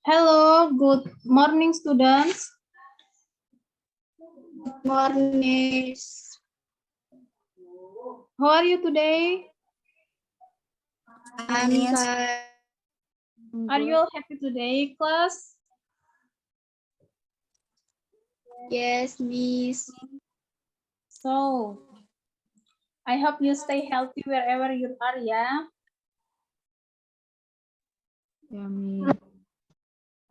Hello, good morning, students. Good morning. How are you today? I'm fine. Are you all happy today, class? Yes, Miss. So, I hope you stay healthy wherever you are, yeah?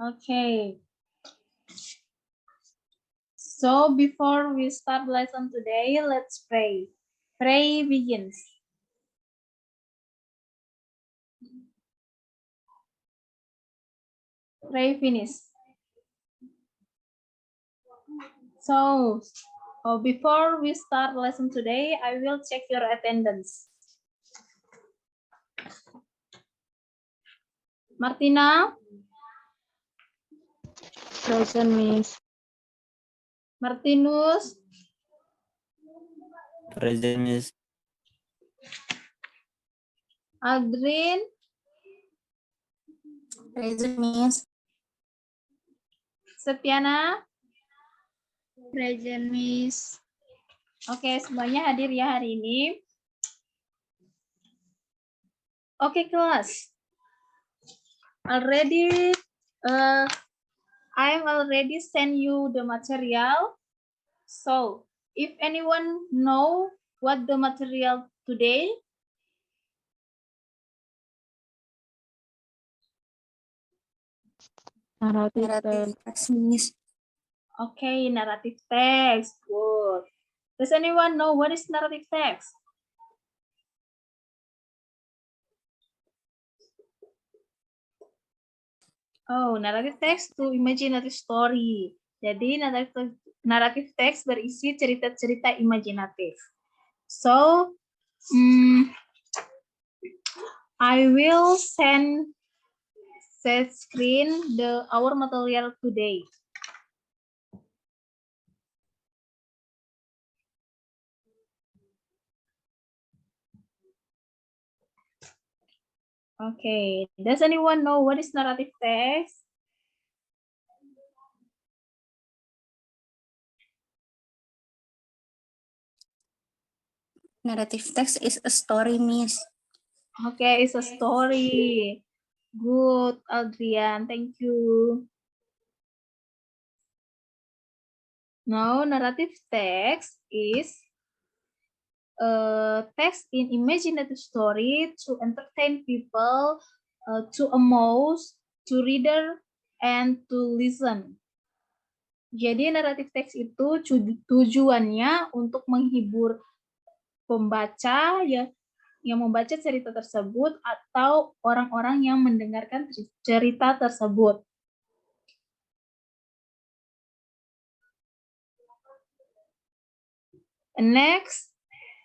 Okay. So, before we start lesson today, let's pray. Pray begins. Pray finish. So, before we start lesson today, I will check your attendance. Martina? Present, Miss. Martinus? Present, Miss. Aldrin? Present, Miss. Setiana? Present, Miss. Oke, semuanya hadir ya hari ini. Oke, kelas. Already, I already sent you the material. So, if anyone know what the material today? Narrative text, Miss. Okay, narrative text. Good. Does anyone know what is narrative text? Oh, narrative text to imaginative story. Jadi narrative text berisi cerita-cerita imajinatif. So, I will send screen our material today. Okay, does anyone know what is narrative text? Narrative text is a story, Miss. Okay, it's a story. Good, Adrian, thank you. Now, narrative text is text in imaginative story to entertain people, to amuse, to reader, and to listen. Jadi naratif teks itu tujuannya untuk menghibur pembaca ya, yang membaca cerita tersebut atau orang-orang yang mendengarkan cerita tersebut. Next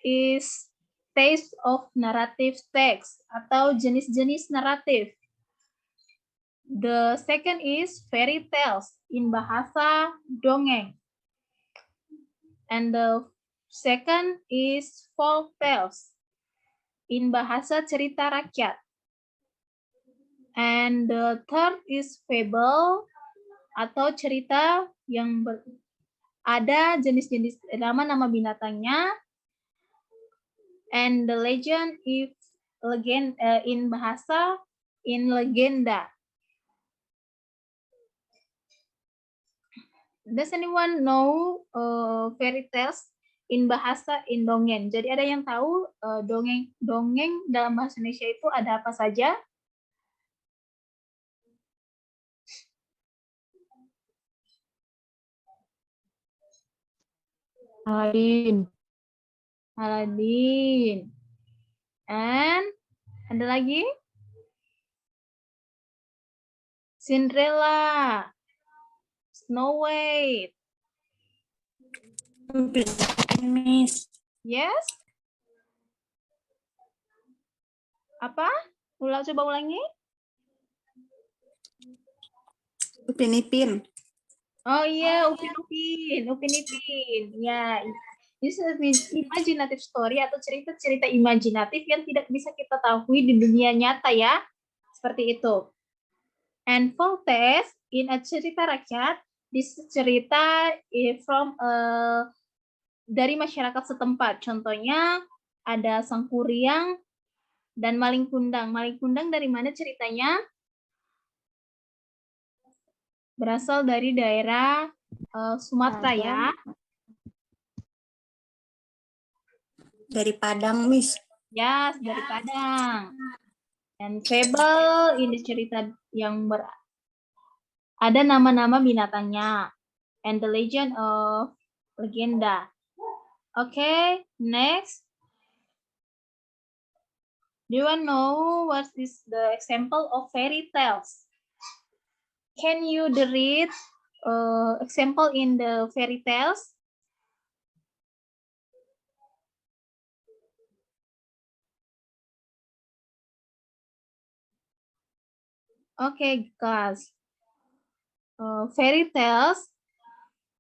is types of narrative text atau jenis-jenis naratif. The second is fairy tales in bahasa dongeng. And the second is folk tales in bahasa cerita rakyat. And the third is fable atau cerita yang ada jenis-jenis nama-nama binatangnya. And the legend is in bahasa in legenda. Does anyone know fairy tales in bahasa in dongeng? Jadi ada yang tahu dongeng dalam bahasa Indonesia itu ada apa saja? Aladin. Aladin. And ada lagi? Cinderella. Snow White. Miss. Yes? Apa? Coba ulangi. Upin Ipin. Oh iya, Upin Ipin. Ya, this is imaginative story atau cerita-cerita imajinatif yang tidak bisa kita tahu di dunia nyata ya. Seperti itu. And folktales in a cerita rakyat, this cerita from dari masyarakat setempat. Contohnya ada Sang Kuryang dan Maling Kundang. Maling Kundang dari mana ceritanya? Berasal dari daerah Sumatera ya. Dari Padang, Miss. Ya, dari Padang. And fable ini cerita yang ada nama-nama binatangnya. And the legend of legenda. Okay, next. Do you know what is the example of fairy tales? Can you read example in the fairy tales? Okay, guys. Fairy tales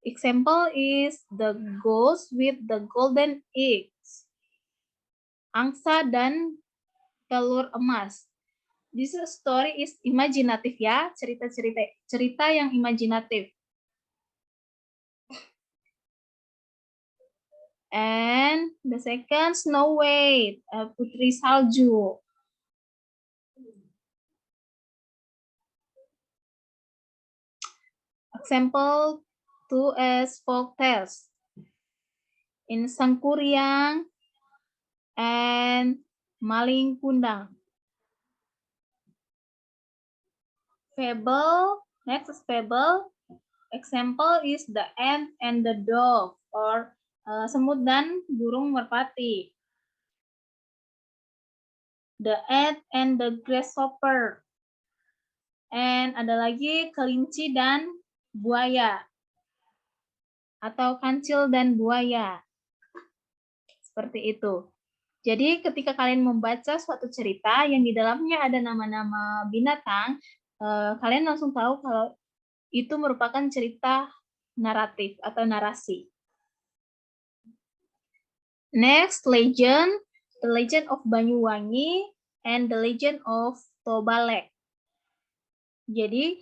example is the ghost with the golden eggs. Angsa dan telur emas. This story is imaginative ya, cerita yang imajinatif. And the second, Snow White, Putri Salju. Example 2 as folk tales. In Sang Kuryang and Maling Kundang. Fable, next is fable. Example is the ant and the dove, or semut dan burung merpati. The ant and the grasshopper. And ada lagi kelinci dan buaya. Atau kancil dan buaya. Seperti itu. Jadi ketika kalian membaca suatu cerita yang di dalamnya ada nama-nama binatang, kalian langsung tahu kalau itu merupakan cerita naratif atau narasi. Next, legend. The Legend of Banyuwangi and the Legend of Tobalek. Jadi,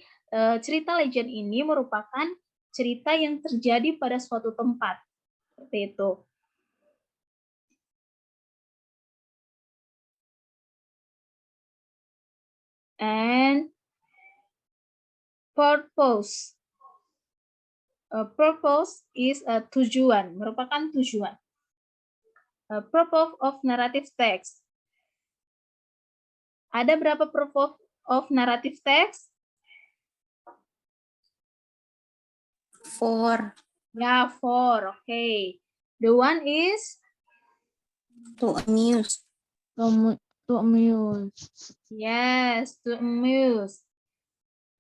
cerita legend ini merupakan cerita yang terjadi pada suatu tempat. Seperti itu. And purpose. Purpose is a tujuan, merupakan tujuan. Purpose of narrative text. Ada berapa purpose of narrative text? 4. Ya, 4. Okay. The one is To amuse. To amuse. yes, to amuse.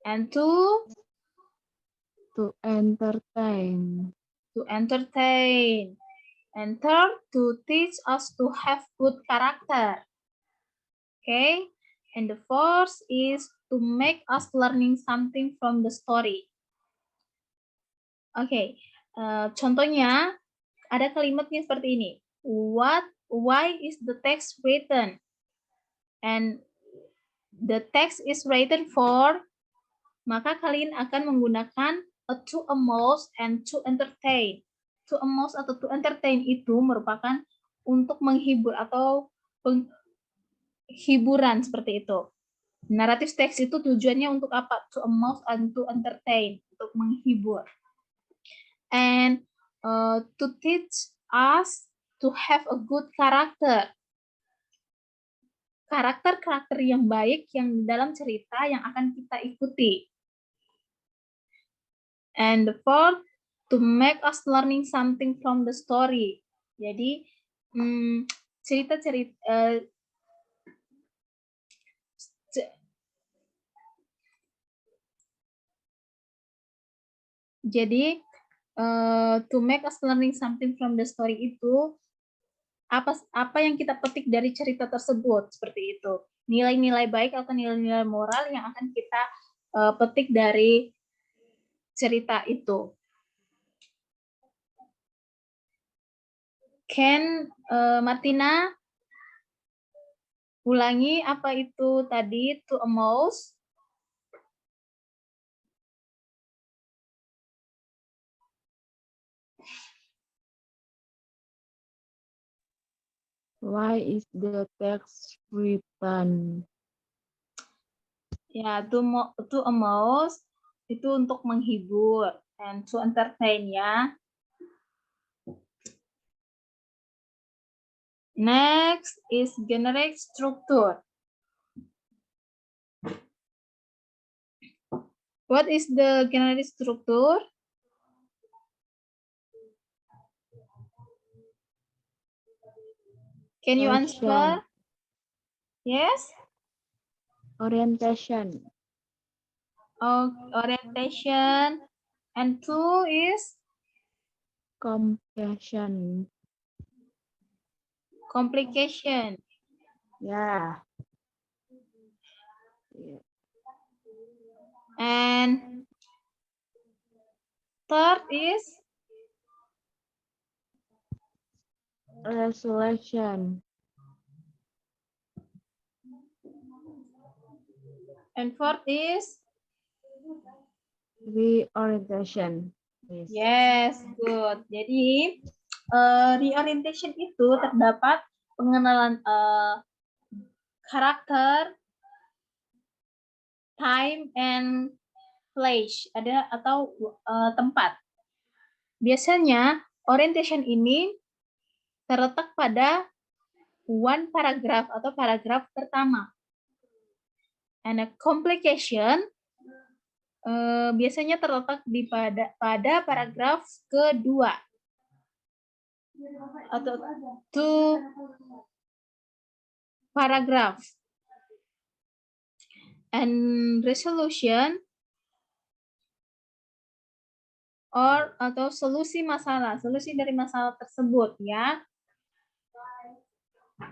And to entertain. to entertain. And third, to teach us to have good character. Okay. And the fourth is to make us learning something from the story. Okay. Contohnya ada kalimatnya seperti ini. Why is the text written? And the text is written for, maka kalian akan menggunakan to amuse and to entertain. To amuse atau to entertain itu merupakan untuk menghibur atau hiburan seperti itu. Naratif teks itu tujuannya untuk apa? To amuse and to entertain, untuk menghibur. And to teach us to have a good character. Karakter-karakter yang baik yang dalam cerita yang akan kita ikuti. And the fourth, to make us learning something from the story. Jadi cerita-cerita jadi to make us learning something from the story itu apa yang kita petik dari cerita tersebut, seperti itu. Nilai-nilai baik atau nilai-nilai moral yang akan kita petik dari cerita itu. Can Martina ulangi apa itu tadi to amuse? Why is the text written? Ya, to amuse itu untuk menghibur, and to entertain ya. Next is generic structure. What is the generic structure? Can you answer? Yes? Orientation. Oh, orientation. And two is Compassion. complication. Yeah. And third is Resolution. and fourth is Reorientation. yes, good. Jadi reorientation itu terdapat pengenalan karakter, time, and place, ada atau tempat. Biasanya orientation ini terletak pada one paragraph atau paragraf pertama. And a complication biasanya terletak pada paragraf kedua atau two paragraph. And resolution atau solusi dari masalah tersebut ya.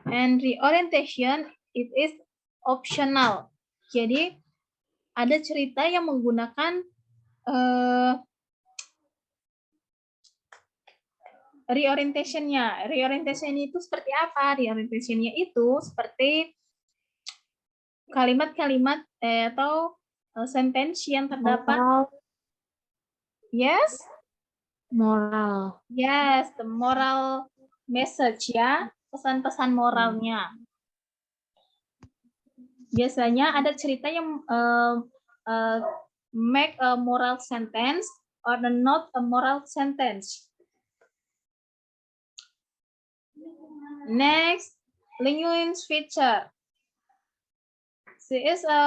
And reorientation it is optional. Jadi ada cerita yang menggunakan reorientation-nya. Reorientation itu seperti apa? Reorientation-nya itu seperti kalimat-kalimat atau sentence yang terdapat. Yes? Moral. Yes, the moral message ya, pesan-pesan moralnya. Biasanya ada cerita yang make a moral sentence or not a moral sentence. Next, language feature. There is a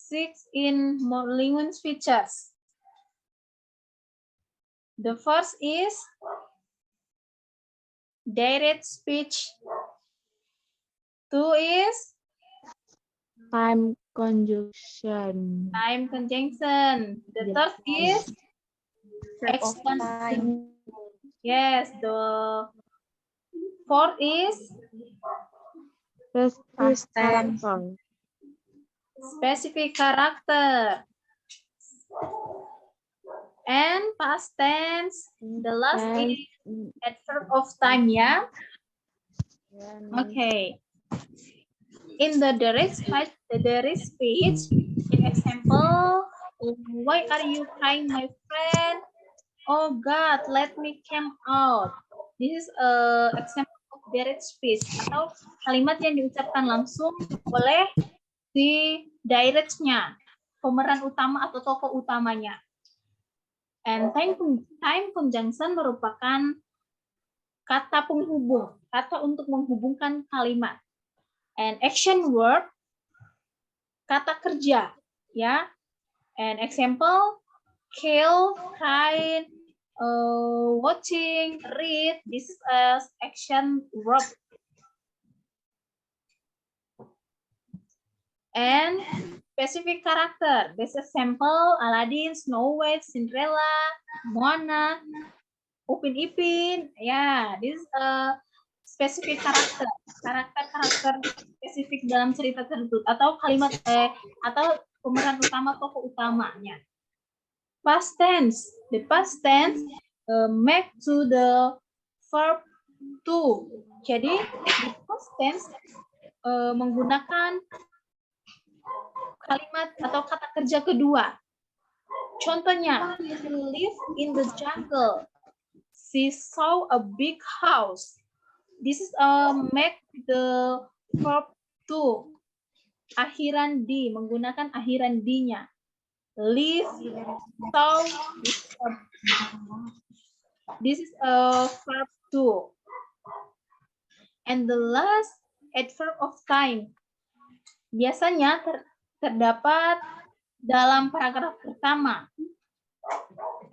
6 in language features. The first is direct speech. 2 is Time conjunction. time conjunction. The third is expansion. Yes, the fourth is specific character. And past tense. The last is adverb of time ya. Okay. In the direct speech, in example, why are you crying, my friend? Oh God, let me come out. This is a example of direct speech atau kalimat yang diucapkan langsung oleh si directnya, pemeran utama atau tokoh utamanya. And time conjunction merupakan kata penghubung, kata untuk menghubungkan kalimat. And action word, kata kerja, ya. And example, kill, cry, watching, read. This is a action verb. And specific character. This is example, Aladdin, Snow White, Cinderella, Moana, Upin Ipin. Yeah, this is a specific character. Karakter spesifik dalam cerita tersebut atau kalimat atau pemeran utama, tokoh utamanya. Past tense. The past tense make to the verb to. Jadi the past tense menggunakan kalimat atau kata kerja kedua. Contohnya, to live in the jungle. She saw a big house. This is make the verb to. Akhiran di, menggunakan akhiran di-nya. Live, saw, this is a verb to. And the last adverb of time. Biasanya terdapat dalam paragraf pertama.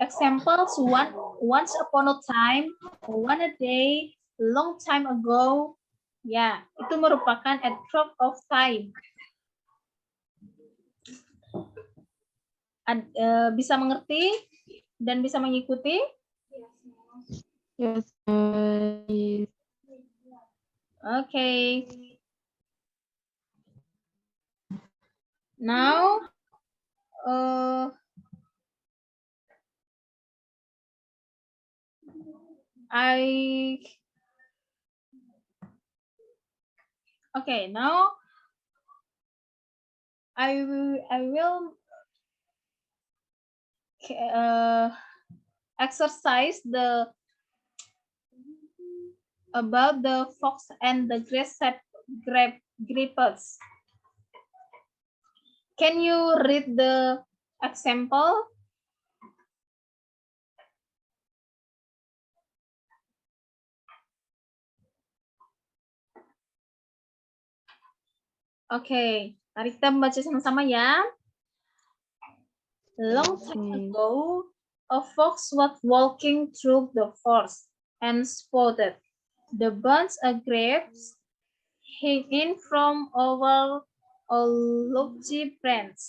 Examples, once upon a time, one a day, long time ago. Ya, itu merupakan adverb of time. Bisa mengerti dan bisa mengikuti? Yes. Okay. Now, now I will exercise about the fox and the grapes. Can you read the example? Oke, mari kita membaca sama-sama ya. Long time ago, a fox was walking through the forest and spotted the bunch of grapes hanging from over a lofty branch.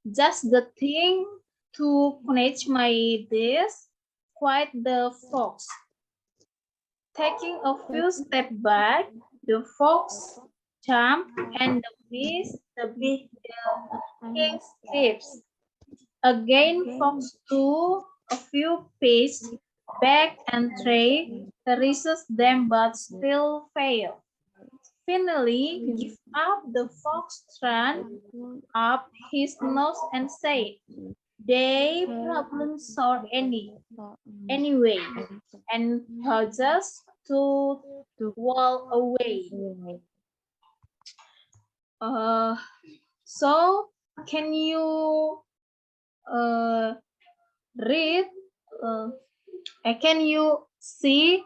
Just the thing to quench my thirst, cried the fox. Taking a few steps back, the fox jumped and missed the big king's grapes. Again, fox took a few paces back and tried to resist them, but still failed. Finally, give up, the fox turned up his nose and said, "They probably saw anyway," and paused to walk away. So, can you read? Can you see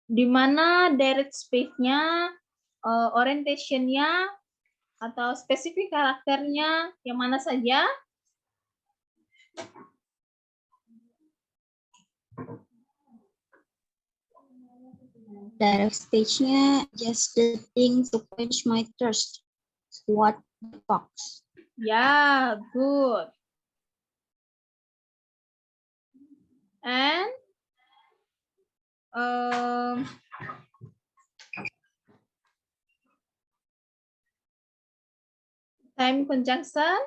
di mana direct speech-nya, orientation-nya, atau spesifik karakternya yang mana saja? Direct speech-nya, just the thing to quench my thirst. What the fox? Yeah, good. And time conjunction.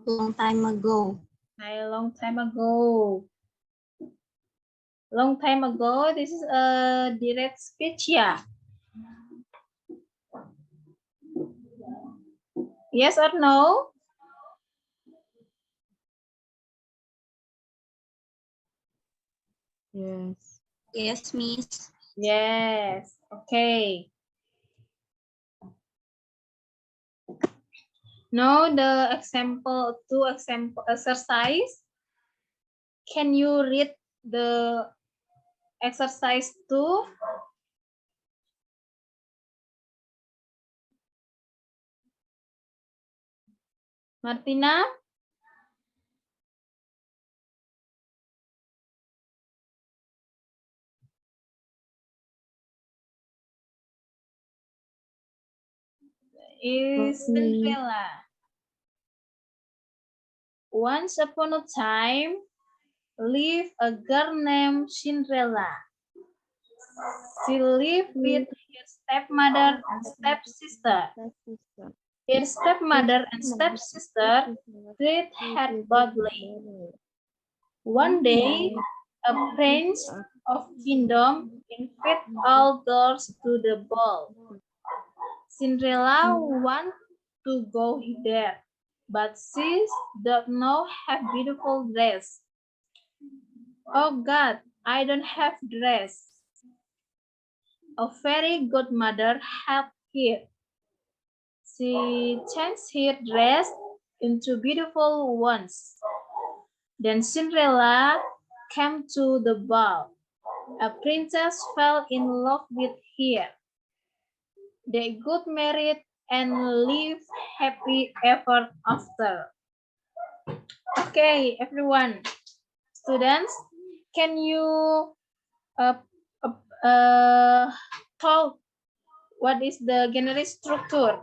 Long time ago. A long time ago. Long time ago, this is a direct speech, yeah. Yes or no? Yes. Yes, Miss. Yes. Okay. Now the example exercise. Can you read the exercise 2? Martina? Is Cinderella. Once upon a time, lived a girl named Cinderella. She lived with her stepmother and stepsister. Her stepmother and stepsister treated her badly. One day, a prince of kingdom invited all girls to the ball. Cinderella wanted to go there, but sis don't know have beautiful dress. Oh God, I don't have dress. A fairy godmother helped her. She changed her dress into beautiful ones. Then Cinderella came to the ball. A princess fell in love with her. They got married and lived happy ever after. Okay, everyone. Students, can you uh, talk what is the genre structure?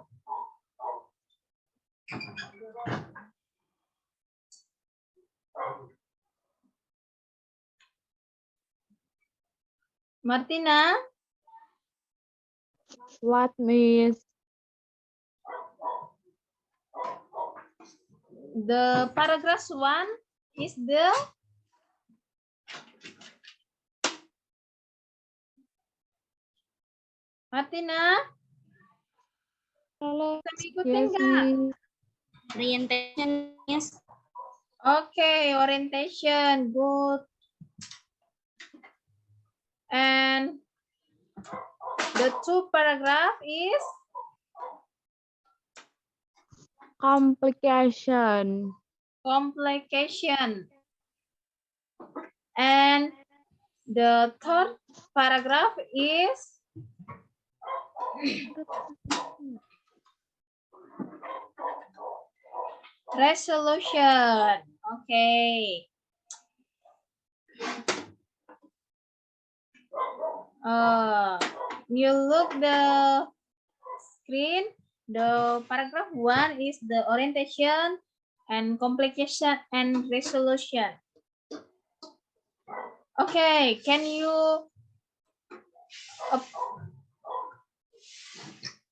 Martina, What, Miss? the paragraph 1 is the Martina, Halo. bisa ikutin Yes, nggak? Miss. Orientation, yes. Okay, orientation, good. And the 2 paragraph is Complication. complication. And the 3rd paragraph is resolution. Okay. You look the screen. The paragraph 1 is the orientation and complication and resolution. Okay, can you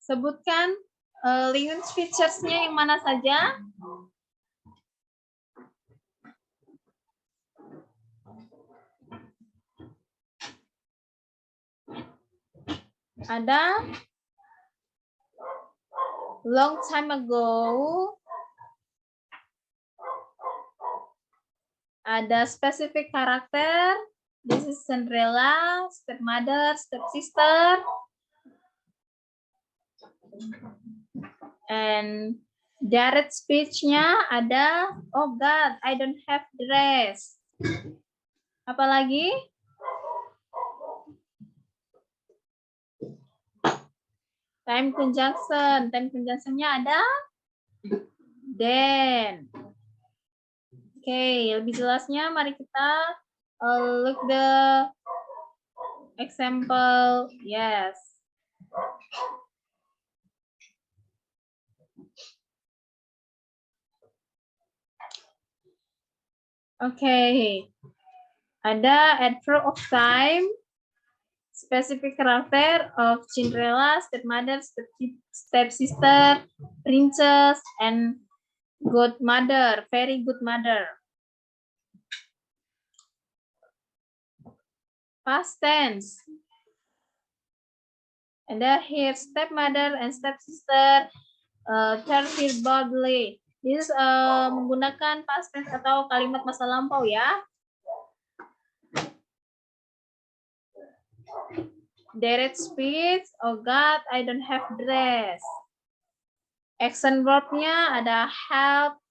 sebutkan language features-nya yang mana saja? Ada long time ago. Ada specific character. This is Cinderella, stepmother, stepsister. And direct speech-nya ada, oh God, I don't have dress. Apalagi? Time conjunction. Time conjunction-nya ada then. Oke, lebih jelasnya mari kita look the example. Yes. Okay. Ada adverb of time, specific character of Cinderella, stepmother, stepsister, princess, and good mother, very good mother. Past tense. And then here stepmother and stepsister turn here boldly. This menggunakan past tense atau kalimat masa lampau ya. Direct speech, oh God, I don't have dress. Action verb-nya ada help,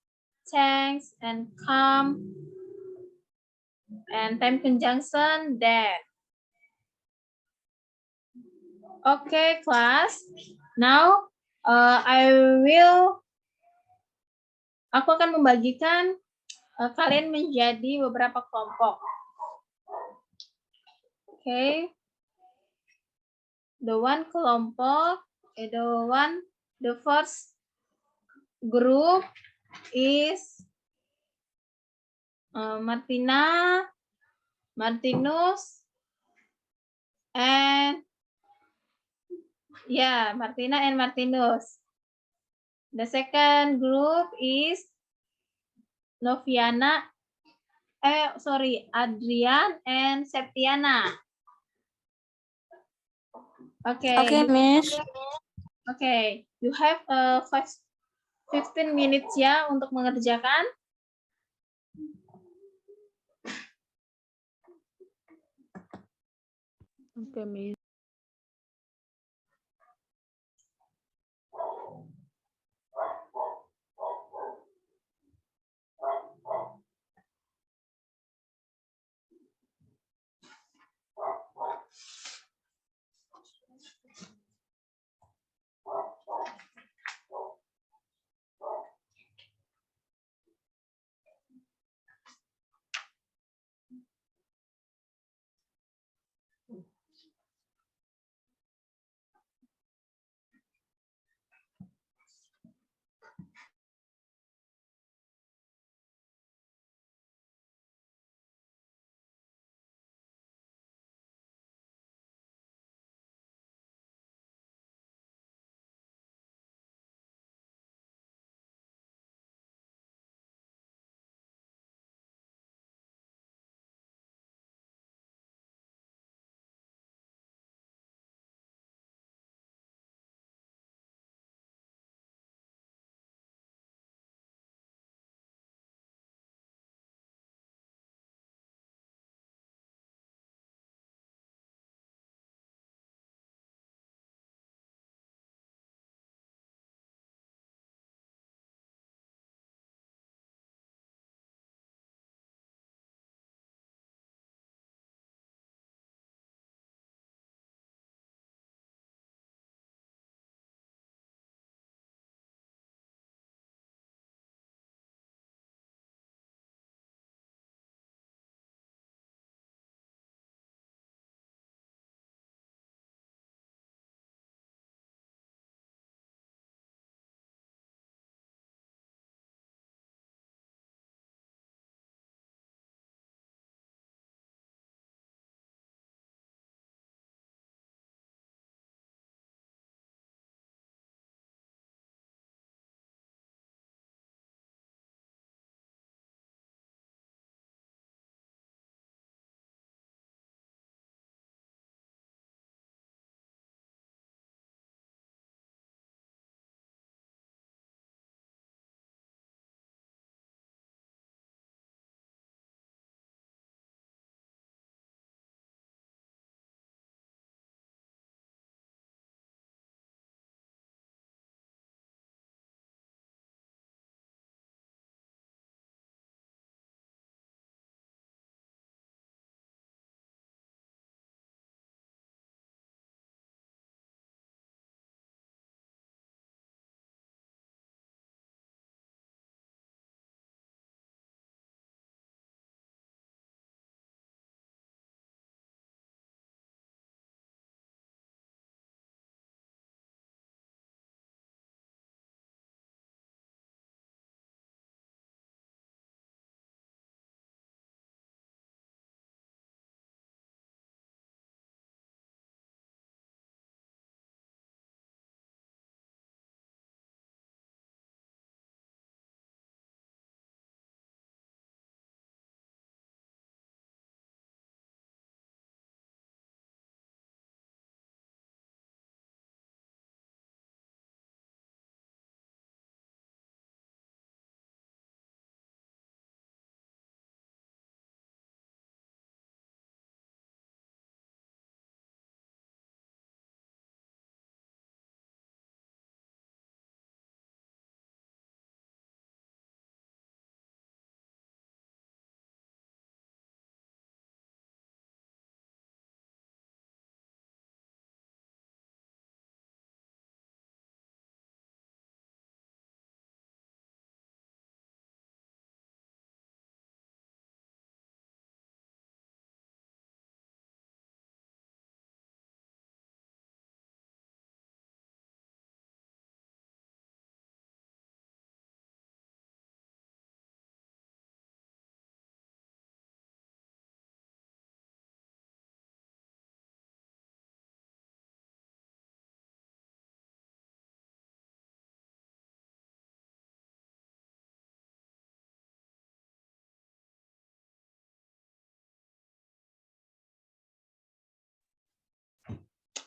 thanks, and come. And time conjunction, that. Okay, class. Now, aku akan membagikan kalian menjadi beberapa kelompok. Okay. The first group is Martina, Martinus, and Martina and Martinus. The second group is Adrian and Septiana. Okay. Okay, Miss. Okay, you have 15 minutes ya untuk mengerjakan. Oke, Miss.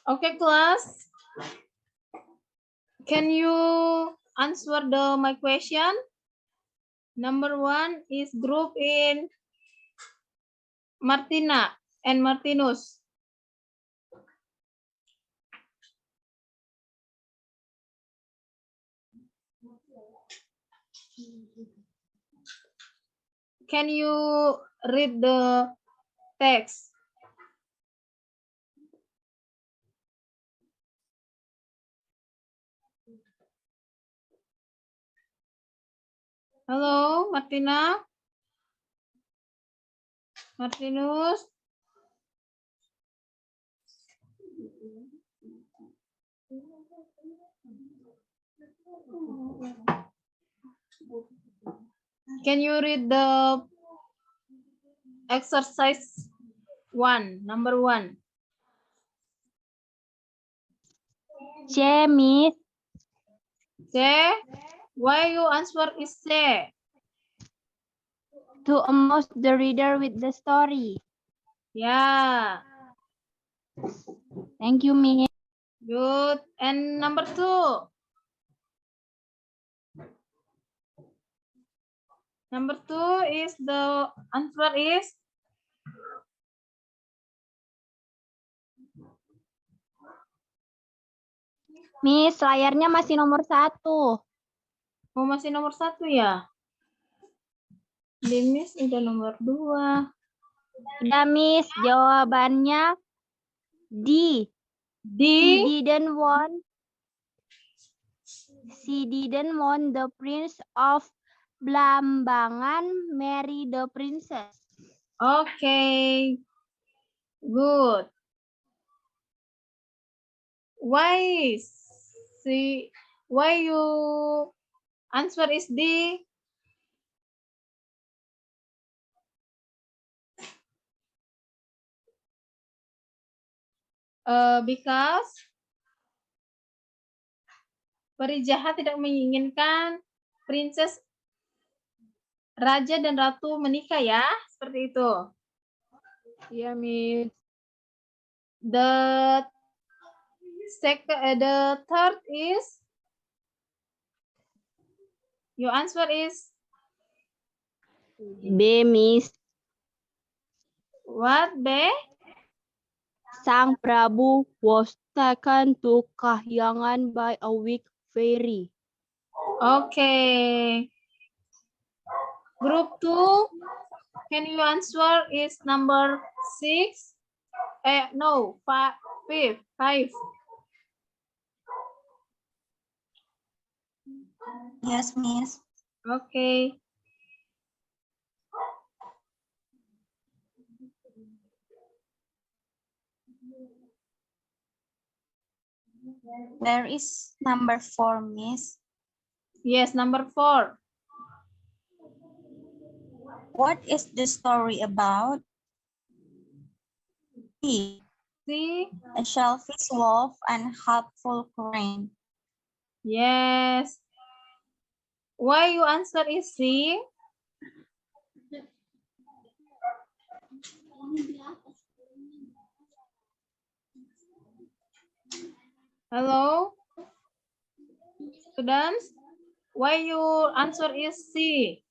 Okay, class. Can you answer my question? Number 1 is group in Martina and Martinus. Can you read the text? Hello, Martina? Martinus? Can you read the exercise 1, number 1? C, Miss. C? Why you answer is C? To amuse the reader with the story. Yeah, Thank you, Miss. good. And number 2? Number 2 is the answer is Miss, layarnya masih nomor 1. oh, masih nomor 1 ya? Di Miss udah nomor 2. Udah, Miss. Jawabannya D. D. She didn't want the Prince of Blambangan marry the princess. Okay, good. Why you answer is D? Because peri jahat tidak menginginkan princess, raja dan ratu menikah ya, seperti itu. Iya, Miss. The third is your answer is B, Miss. what, B? Sang Prabu was taken to Kahyangan by a weak fairy. Okay. Group 2, can you answer is number 6? No, 5. Yes, Miss. Okay. Where is number 4, Miss? Yes, number 4. What is the story about? C. See? A shellfish wolf and helpful crane. Yes. Why you answer is C? Hello? Students? Why you answer is C?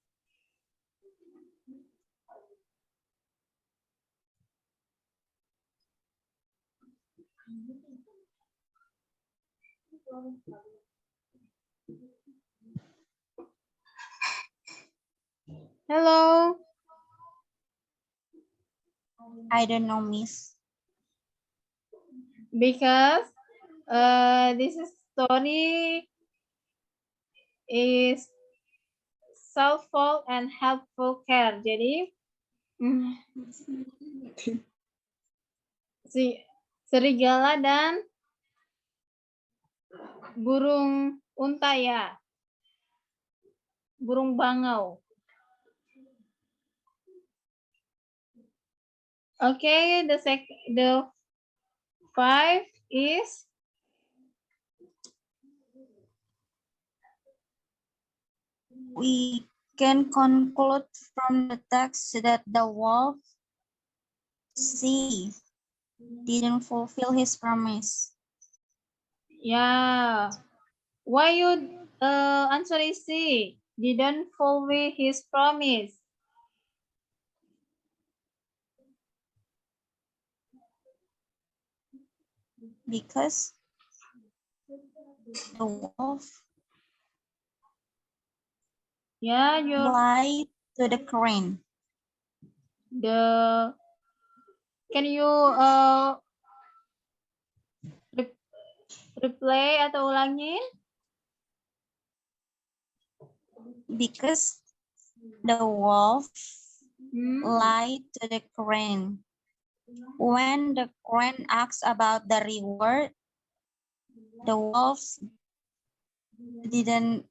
Hello? I don't know, Miss. Because this story is selfful and helpful care. Jadi si serigala dan burung unta ya. Burung bangau. Okay, the 5 is We can conclude from the text that the wolf C didn't fulfill his promise. yeah. Why you Answer is C. Didn't fulfill his promise. Because the wolf Yeah, your lied to the crane. can you replay atau ulangin? Because the wolf Hmm? lied to the crane. When the crane asked about the reward, the wolves didn't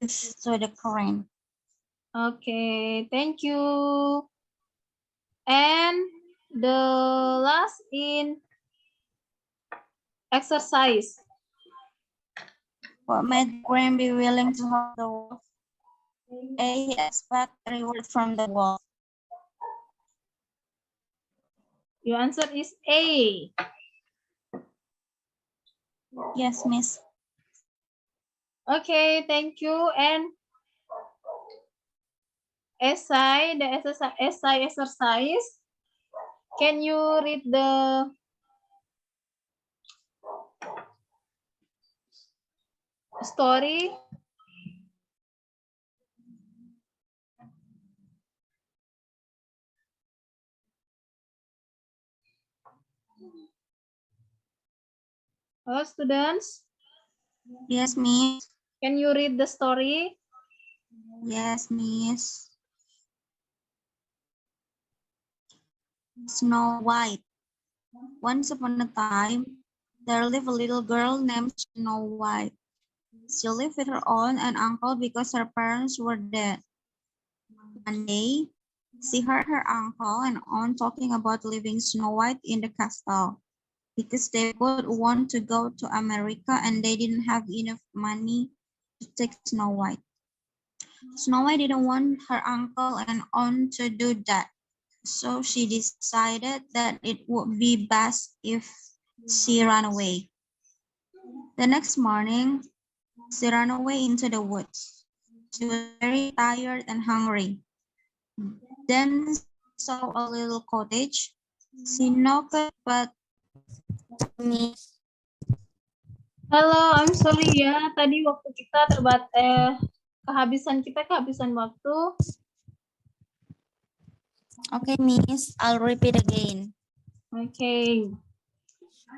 give to the crane. Okay, thank you. And the last in exercise. What made the crane be willing to help the wolf? A, he expect a reward from the wolf. Your answer is A. Yes, miss. Okay, thank you. And essay, the essay exercise. Can you read the story? Hello, students. Yes, miss. Can you read the story? Yes, miss. Snow White. Once upon a time, there lived a little girl named Snow White. She lived with her aunt and uncle because her parents were dead. One day, she heard her uncle and aunt talking about leaving Snow White in the castle because they both want to go to America and they didn't have enough money to take Snow White. Snow White didn't want her uncle and aunt to do that, so she decided that it would be best if she ran away. The next morning, she ran away into the woods. She was very tired and hungry. Then she saw a little cottage. She knocked, but Miss. Halo, I'm sorry ya. Tadi waktu kita kehabisan waktu. Okay, Miss, I'll repeat again. Okay.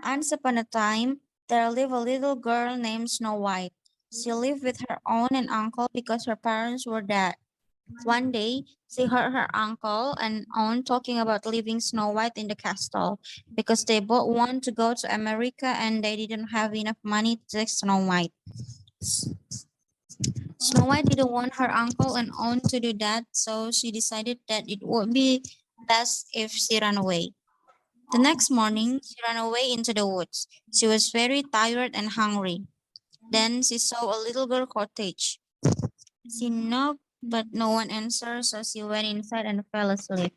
Once upon a time, there lived a little girl named Snow White. She lived with her aunt and uncle because her parents were dead. One day, she heard her uncle and aunt talking about leaving Snow White in the castle because they both want to go to America and they didn't have enough money to take Snow White. Snow White didn't want her uncle and aunt to do that, so she decided that it would be best if she ran away. The next morning, she ran away into the woods. She was very tired and hungry. Then she saw a little girl cottage. She knocked, but no one answered, so she went inside and fell asleep.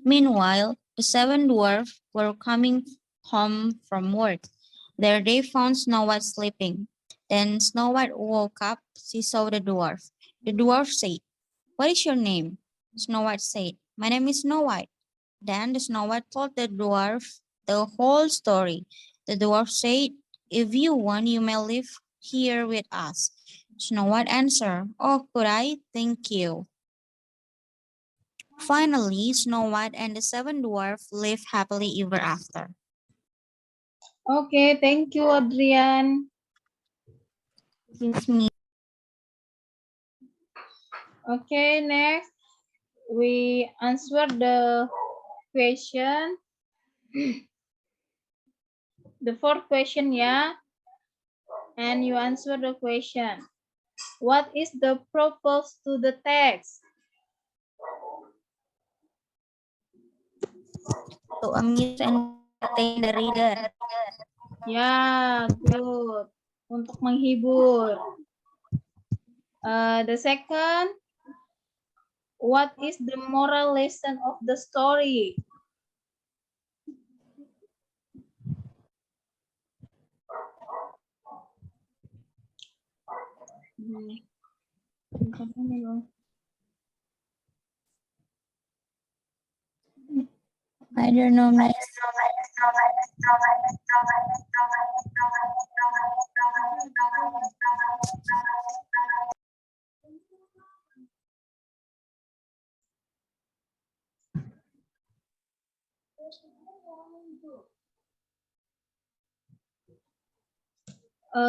Meanwhile, the seven dwarfs were coming home from work. There they found Snow White sleeping. Then Snow White woke up. She saw the dwarf. The dwarf said, "What is your name?" Snow White said, "My name is Snow White." Then the Snow White told the dwarf the whole story. The dwarf said, "If you want, you may live here with us." Snow White answered, "Oh, could I? Thank you." Finally, Snow White and the seven dwarfs lived happily ever after. Okay, thank you, Adrian. Excuse me. Okay, next we answer the question. The fourth question, yeah. And you answer the question. What is the purpose to the text? To amuse and entertain the reader. Ya, good. Untuk menghibur. The second, what is the moral lesson of the story? I don't know, Miss.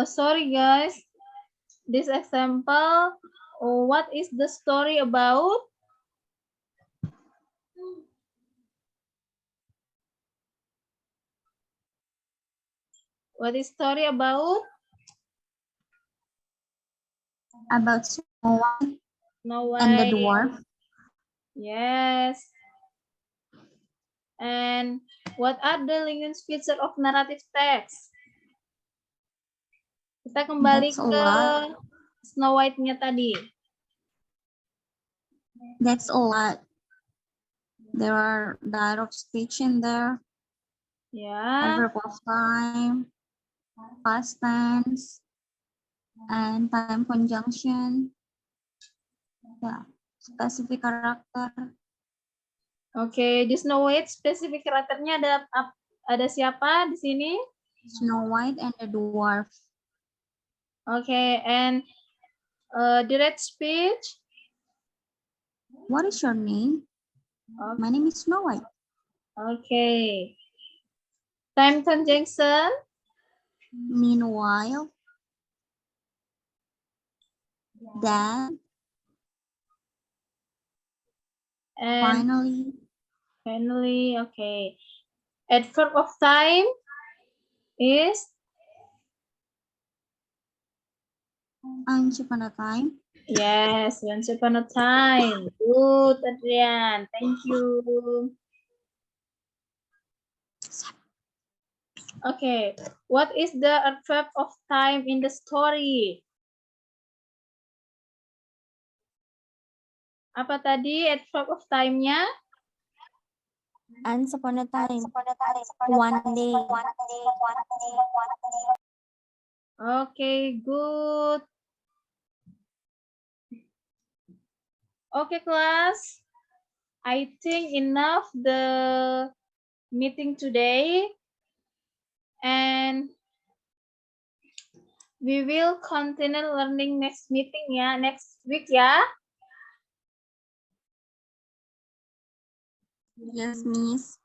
Sorry guys, this example, what is the story about? What is story about? About Snow White No and the way. dwarf. Yes. And what are the linguistic features of narrative text? Kita kembali That's a ke lot. Snow White-nya tadi. That's a lot. There are dialogue speech in there, Ya. adverb of time, past tense, and time conjunction. Yeah, specific character. Oke, di Snow White spesifik karakternya ada siapa di sini? Snow White and the dwarf. Oke, and direct speech. What is your name? Okay. My name is Snow White. Okay. Time conjunction. Meanwhile, then, And finally, okay. Adverb of time is once upon a time. yes, once upon a time. Good, Adrian. Thank you. Okay, what is the adverb of time in the story? Apa tadi adverb of time-nya? Once upon a time. One day. Okay, good. Okay, class. I think enough the meeting today. And we will continue learning next meeting ya, next week ya. Yes, Miss.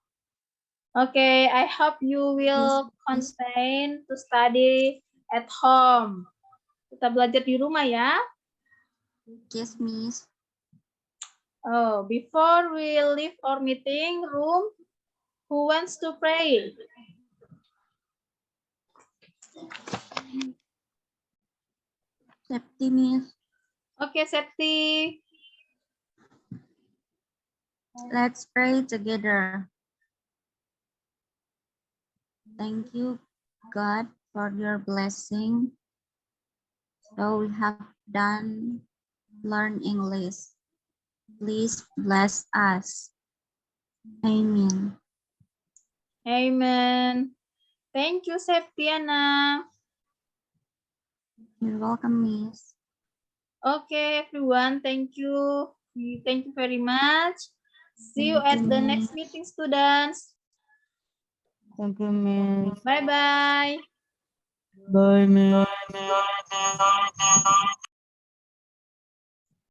Okay, I hope you will continue to study at home. Kita belajar di rumah ya. Yes, Miss. Oh, before we leave our meeting room, who wants to pray? Septi, Miss. Okay, Septi. Let's pray together. Thank you, God, for your blessing. So we have learn English. Please bless us. Amen. Amen. Thank you, Septiana. You're welcome, Miss. Okay, everyone. Thank you. Thank you very much. See you Thank at you, the Miss. next meeting, students. Thank you, Miss. Bye-bye. Bye, Miss.